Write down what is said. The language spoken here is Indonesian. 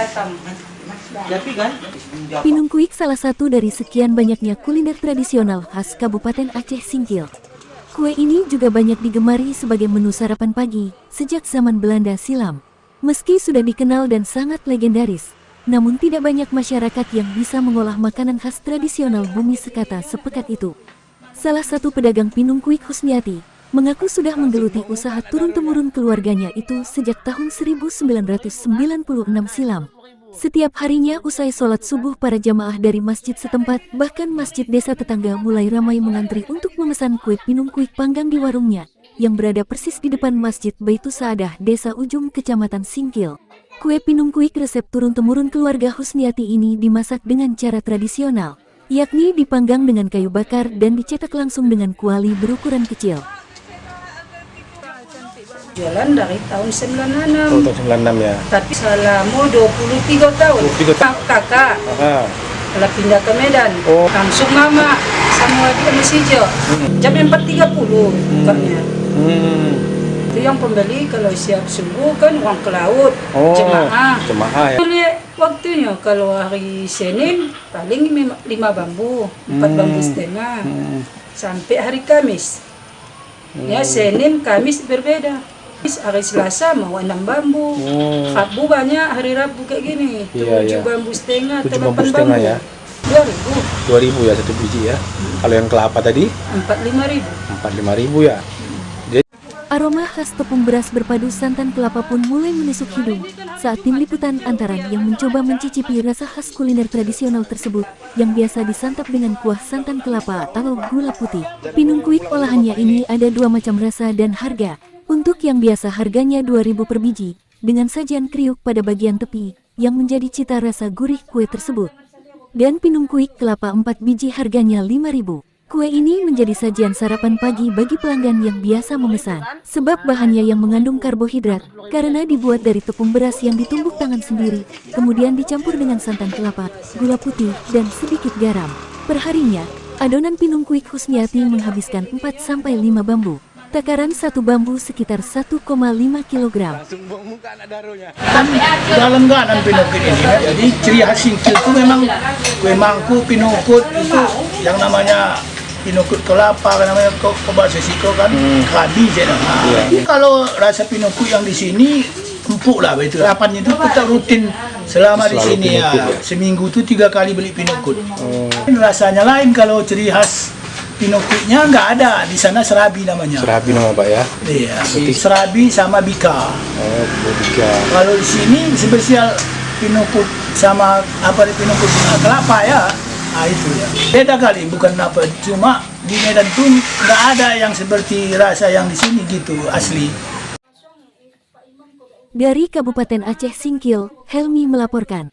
datang. Tapi kan Pinungkuik salah satu dari sekian banyaknya kuliner tradisional khas Kabupaten Aceh Singkil. Kue ini juga banyak digemari sebagai menu sarapan pagi sejak zaman Belanda silam. Meski sudah dikenal dan sangat legendaris, namun tidak banyak masyarakat yang bisa mengolah makanan khas tradisional bumi sekata sepekat itu. Salah satu pedagang pinungkuik, Husniati, mengaku sudah menggeluti usaha turun-temurun keluarganya itu sejak tahun 1996 silam. Setiap harinya usai sholat subuh, para jamaah dari masjid setempat, bahkan masjid desa tetangga mulai ramai mengantri untuk memesan kue pinungkuik panggang di warungnya, yang berada persis di depan Masjid Baitus Saadah, Desa Ujung, Kecamatan Singkil. Kue pinungkuik resep turun-temurun keluarga Husniati ini dimasak dengan cara tradisional, yakni dipanggang dengan kayu bakar dan dicetak langsung dengan kuali berukuran kecil. jualan dari tahun 96. Oh, tahun 96 ya. Tapi selama 23 tahun. 23 tahun. Kakak Aha. telah pindah ke Medan. Oh. Langsung mama sama dia masih hijau. Jam 4.30 bukanya. Itu yang pembeli kalau siap subuh kan uang ke laut. Oh, Jemaah. jemaah ya. Lihat waktunya kalau hari Senin paling 5 bambu, 4 bambu setengah. Sampai hari Kamis. Ya, Senin, Kamis berbeda. Hari Selasa mau 6 bambu. Rabu banyak, hari Rabu kayak gini. 7 bambu setengah atau 7 8 bambu setengah ya. 2.000. 2.000 ya satu biji ya. Kalau yang kelapa tadi 45.000. 45.000 ya. Aroma khas tepung beras berpadu santan kelapa pun mulai menusuk hidung saat tim liputan Antaran yang mencoba mencicipi rasa khas kuliner tradisional tersebut yang biasa disantap dengan kuah santan kelapa atau gula putih. Pinungkuik olahannya ini ada 2 macam rasa dan harga. Untuk yang biasa harganya 2.000 per biji, dengan sajian kriuk pada bagian tepi yang menjadi cita rasa gurih kue tersebut. Dan pinungkuik kelapa 4 biji harganya 5.000. Kue ini menjadi sajian sarapan pagi bagi pelanggan yang biasa memesan, sebab bahannya yang mengandung karbohidrat, karena dibuat dari tepung beras yang ditumbuk tangan sendiri, kemudian dicampur dengan santan kelapa, gula putih, dan sedikit garam. Perharinya, adonan pinungkuik Husniati menghabiskan 4-5 bambu. Takaran satu bambu sekitar 1,5 kg. Dalam ganan pinungkut ini, jadi ciri khas Singkil itu memang kue mangkuk pinungkut itu yang namanya pinungkut kelapa, namanya bahasa Siko kan kadi je. Kalau rasa pinungkut yang di sini empuk lah begitu. Sarapannya itu kita rutin selama di sini ya. Seminggu itu 3 kali beli pinungkut. Rasanya lain kalau ciri khas pinungkutnya nggak ada di sana, serabi namanya. Serabi nama Pak ya? Iya, serabi sama bika. Oh, bika. Kalau di sini spesial pinungkut sama pinungkut kelapa ya. Nah itu ya. Beda kali, bukan apa. Cuma di Medan tuh nggak ada yang seperti rasa yang di sini gitu, asli. Dari Kabupaten Aceh Singkil, Helmi melaporkan.